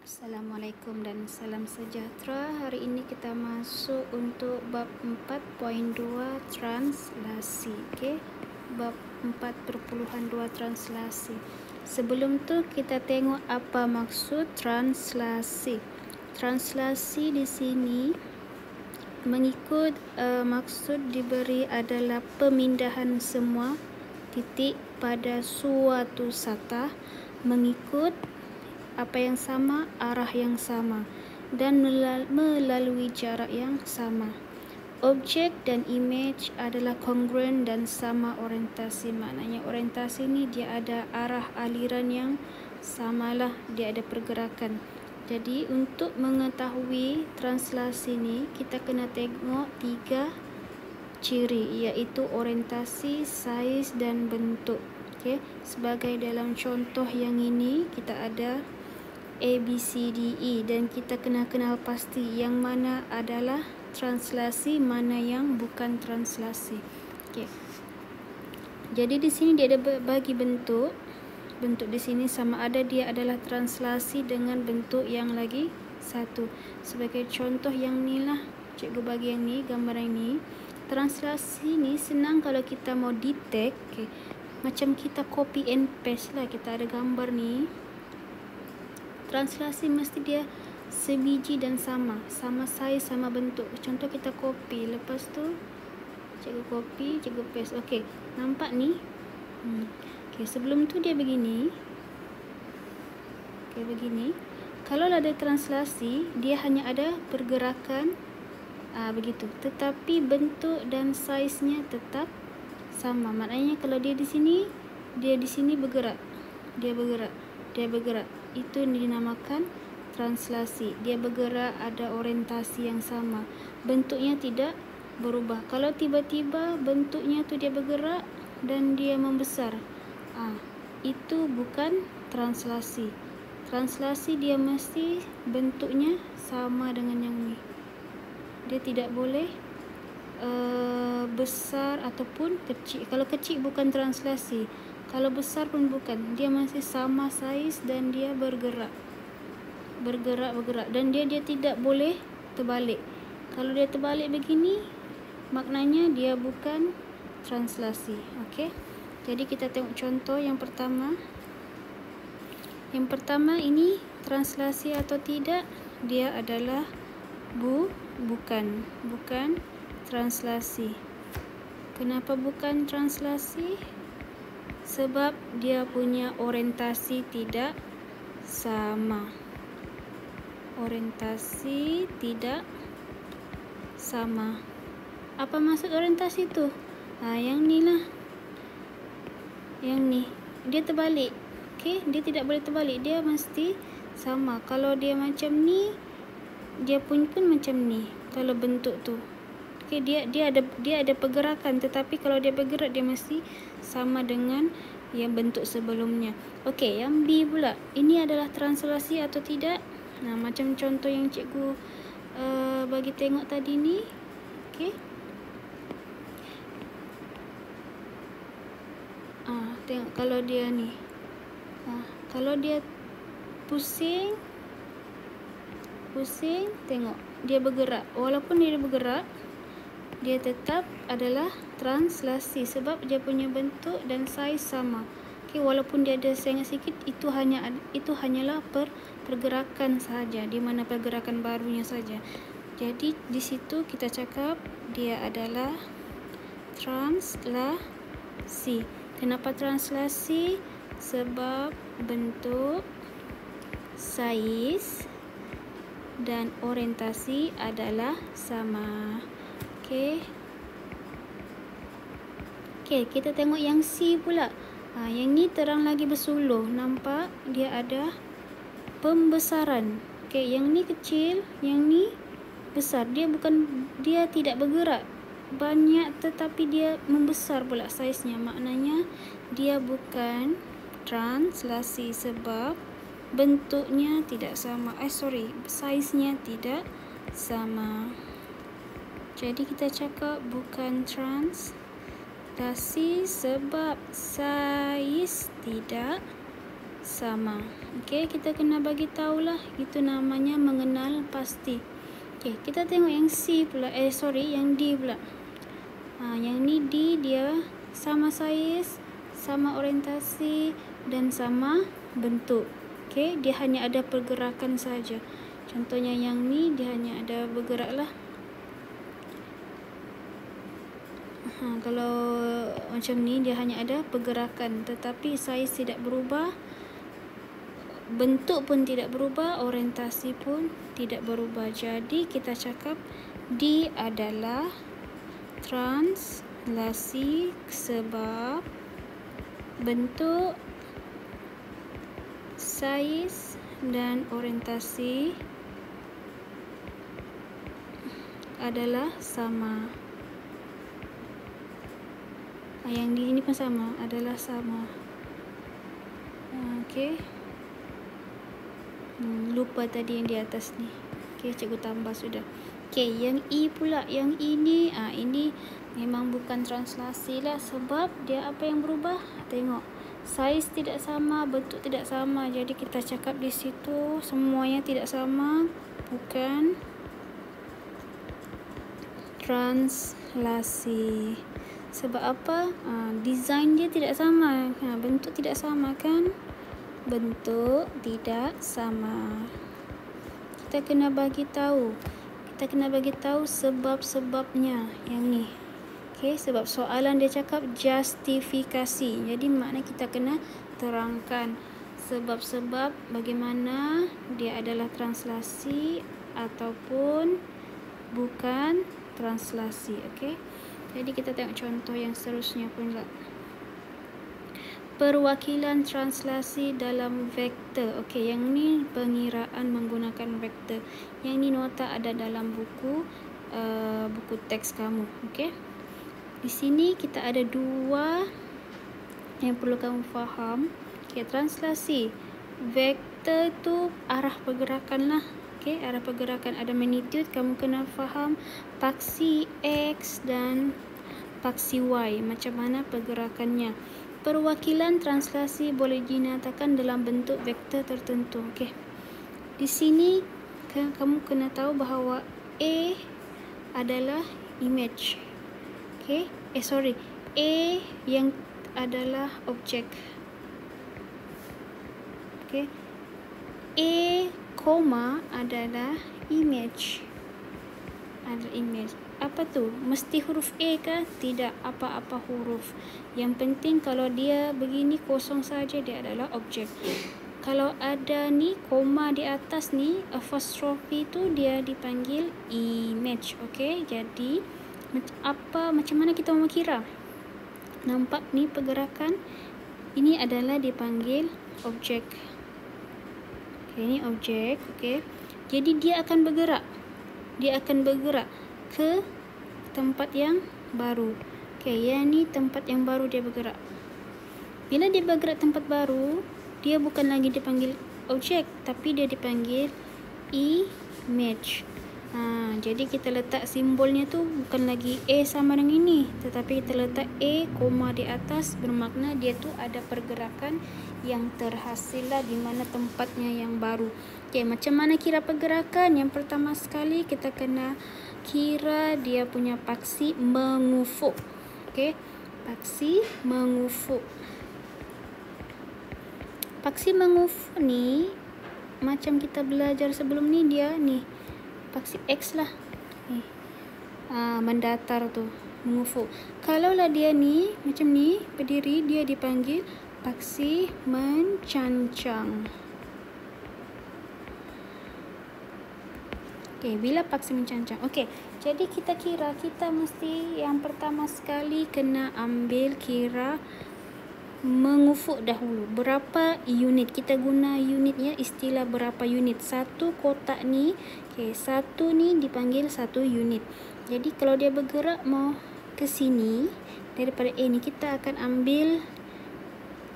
Assalamualaikum dan salam sejahtera. Hari ini kita masuk untuk bab 4.2 translasi. Okey. Bab 4.2 translasi. Sebelum tu kita tengok apa maksud translasi. Translasi di sini mengikut maksud diberi adalah pemindahan semua titik pada suatu satah mengikut apa yang sama, arah yang sama dan melalui jarak yang sama. Objek dan image adalah kongruen dan sama orientasi. Maknanya orientasi ni dia ada arah aliran yang samalah, dia ada pergerakan. Jadi untuk mengetahui translasi ni kita kena tengok 3 ciri, iaitu orientasi, saiz dan bentuk. Okey, sebagai dalam contoh yang ini kita ada A, B, C, D, E dan kita kena kenal pasti yang mana adalah translasi, mana yang bukan translasi. Okey. Jadi di sini dia ada bagi bentuk. Bentuk di sini sama ada dia adalah translasi dengan bentuk yang lagi satu. Sebagai contoh yang ni lah, cikgu bagi yang ni, gambar yang ni. Translasi ni senang kalau kita mau detect. Okay. Macam kita copy and paste lah. Kita ada gambar ni. Translasi mesti dia sebiji dan sama saiz, sama bentuk. Contoh kita copy, lepas tu cikgu copy, cikgu paste. Okey, nampak ni? Okey, sebelum tu dia begini. Okey, begini. Kalau ada translasi, dia hanya ada pergerakan begitu. Tetapi bentuk dan saiznya tetap sama. Maknanya kalau dia di sini, dia di sini bergerak. Dia bergerak. Dia bergerak. Itu dinamakan translasi. Dia bergerak, ada orientasi yang sama. Bentuknya tidak berubah. Kalau tiba-tiba bentuknya tu dia bergerak dan dia membesar, itu bukan translasi. Translasi dia mesti bentuknya sama dengan yang ni. Dia tidak boleh besar ataupun kecil. Kalau kecil bukan translasi. Kalau besar pun bukan. Dia masih sama saiz dan dia bergerak. Bergerak dan dia tidak boleh terbalik. Kalau dia terbalik begini, maknanya dia bukan translasi. Okey. Jadi kita tengok contoh yang pertama. Yang pertama ini translasi atau tidak? Dia adalah bukan translasi. Kenapa bukan translasi? Sebab dia punya orientasi tidak sama. Orientasi tidak sama. Apa maksud orientasi tu? Yang ni lah. Yang ni. Dia terbalik. Okey, dia tidak boleh terbalik. Dia mesti sama. Kalau dia macam ni, dia pun macam ni. Kalau bentuk tu. Okey, dia ada pergerakan, tetapi kalau dia bergerak dia mesti sama dengan yang bentuk sebelumnya. Okey, yang B pula. Ini adalah translasi atau tidak? Macam contoh yang cikgu bagi tengok tadi ni. Okey. Tengok kalau dia ni. Kalau dia pusing, tengok dia bergerak. Walaupun dia bergerak, dia tetap adalah translasi sebab dia punya bentuk dan saiz sama. Okey, walaupun dia ada sengit sikit, itu hanyalah pergerakan sahaja, di mana pergerakan barunya saja. Jadi di situ kita cakap dia adalah translasi. Kenapa translasi? Sebab bentuk, saiz dan orientasi adalah sama. Okey, kita tengok yang C pula. Yang ni terang lagi bersuluh. Nampak dia ada pembesaran. Okey, yang ni kecil, yang ni besar. Dia tidak bergerak banyak, tetapi dia membesar pula saiznya. Maknanya dia bukan translasi sebab bentuknya tidak sama. Saiznya tidak sama. Jadi kita cakap bukan translasi sebab saiz tidak sama. Okey, kita kena bagi tahulah, itu namanya mengenal pasti. Okey, kita tengok yang C pula, yang D pula. Yang ni D dia sama saiz, sama orientasi dan sama bentuk. Okey, dia hanya ada pergerakan saja. Contohnya yang ni dia hanya ada bergeraklah. Kalau macam ni dia hanya ada pergerakan, tetapi saiz tidak berubah, bentuk pun tidak berubah, orientasi pun tidak berubah. Jadi kita cakap D adalah translasi sebab bentuk, saiz dan orientasi adalah sama. Yang di ini pun sama, adalah sama. Okey. Lupa tadi yang di atas ni. Okey, cikgu tambah sudah. Okey, yang E pula. Yang ini, ini memang bukan translasi lah, sebab dia apa yang berubah? Tengok, saiz tidak sama, bentuk tidak sama. Jadi kita cakap di situ semuanya tidak sama, bukan translasi. Sebab apa? Design dia tidak sama, bentuk tidak sama kan? Bentuk tidak sama. Kita kena bagi tahu. Kita kena bagi tahu sebab-sebabnya yang ni. Okey, sebab soalan dia cakap justifikasi. Jadi makna kita kena terangkan sebab-sebab bagaimana dia adalah translasi ataupun bukan translasi. Okey. Jadi kita tengok contoh yang seterusnya pula. Perwakilan translasi dalam vektor. Okey, yang ni pengiraan menggunakan vektor. Yang ni nota ada dalam buku teks kamu. Okey. Di sini kita ada dua yang perlu kamu faham. Okey, translasi. Vektor tu arah pergerakan lah. Okey, arah pergerakan ada magnitude, kamu kena faham paksi X dan paksi Y, macam mana pergerakannya. Perwakilan translasi boleh dinyatakan dalam bentuk vektor tertentu. Okey. Di sini kamu kena tahu bahawa A adalah image. Okey. A yang adalah objek. Okey. A, adalah image. Adalah image. Apa tu? Mesti huruf A ke? Tidak, apa-apa huruf. Yang penting kalau dia begini kosong saja, dia adalah objek. Kalau ada ni koma di atas ni, apostrophe tu dia dipanggil image. Okey, jadi macam mana kita mau kira? Nampak ni pergerakan, ini adalah dipanggil objek. Okey, ini objek. Okey, jadi dia akan bergerak. Dia akan bergerak ke tempat yang baru. Okey, yang ni tempat yang baru dia bergerak. Bila dia bergerak tempat baru, dia bukan lagi dipanggil objek, tapi dia dipanggil image. Jadi kita letak simbolnya tu bukan lagi A sama dengan ini, tetapi kita letak A, koma di atas, bermakna dia tu ada pergerakan yang terhasil lah di mana tempatnya yang baru. Okey, macam mana kira pergerakan? Yang pertama sekali kita kena kira dia punya paksi mengufuk. Okey, paksi mengufuk. Paksi mengufuk ni macam kita belajar sebelum ni, dia ni paksi X lah. Mendatar tu, mengufuk. Kalaulah dia ni macam ni berdiri, dia dipanggil paksi mencancang. Okey, bila paksi mencancang. Okey, jadi kita kira, kita mesti yang pertama sekali kena ambil kira mengufuk dahulu. Berapa unit? Kita guna unitnya, istilah berapa unit. Satu kotak ni, okey, satu ni dipanggil satu unit. Jadi kalau dia bergerak mau ke sini, daripada A ni kita akan ambil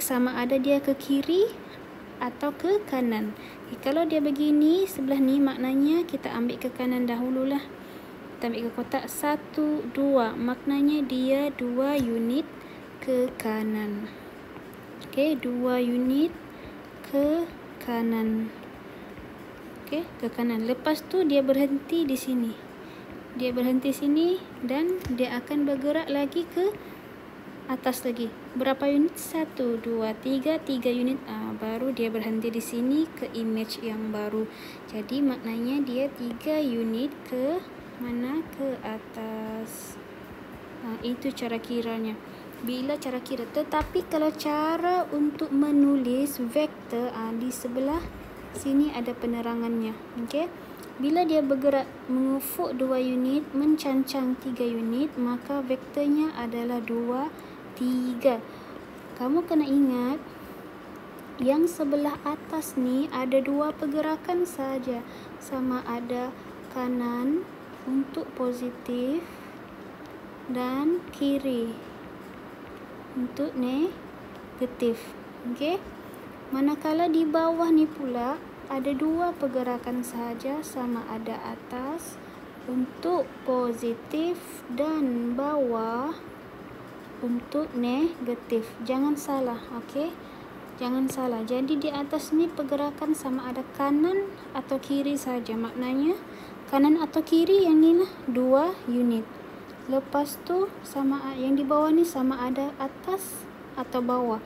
sama ada dia ke kiri atau ke kanan. Kalau dia begini sebelah ni, maknanya kita ambil ke kanan dahululah. Kita ambil ke kotak 1, 2, maknanya dia 2 unit ke kanan. Okey, 2 unit ke kanan. Okey, ke kanan. Lepas tu dia berhenti di sini. Dia berhenti sini dan dia akan bergerak lagi ke atas lagi. Berapa unit? 1, 2, 3 unit. Baru dia berhenti di sini ke image yang baru. Jadi maknanya dia 3 unit ke mana? Ke atas. Itu cara kiranya. Bila cara kira. Tetapi kalau cara untuk menulis vektor, di sebelah sini ada penerangannya. Okey. Bila dia bergerak mengufuk 2 unit, mencancang 3 unit, maka vektornya adalah 2, 3. Kamu kena ingat yang sebelah atas ni ada 2 pergerakan saja, sama ada kanan untuk positif dan kiri untuk negatif. Okey. Manakala di bawah ni pula ada 2 pergerakan saja, sama ada atas untuk positif dan bawah untuk negatif. Jangan salah, okey? Jangan salah. Jadi di atas ni pergerakan sama ada kanan atau kiri saja. Maknanya kanan atau kiri yang ni lah 2 unit. Lepas tu sama yang di bawah ni sama ada atas atau bawah.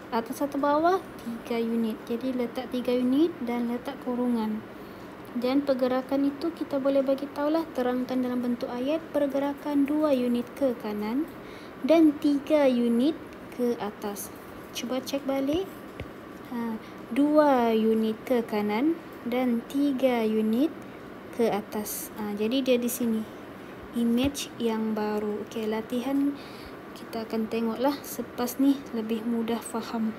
Atas atau bawah 3 unit. Jadi letak 3 unit dan letak kurungan. Dan pergerakan itu kita boleh bagi tahulah, terangkan dalam bentuk ayat. Pergerakan 2 unit ke kanan dan 3 unit ke atas. Cuba cek balik. 2 unit ke kanan dan 3 unit ke atas. Jadi dia di sini. Image yang baru. Okey, latihan kita akan tengoklah selepas ni lebih mudah faham.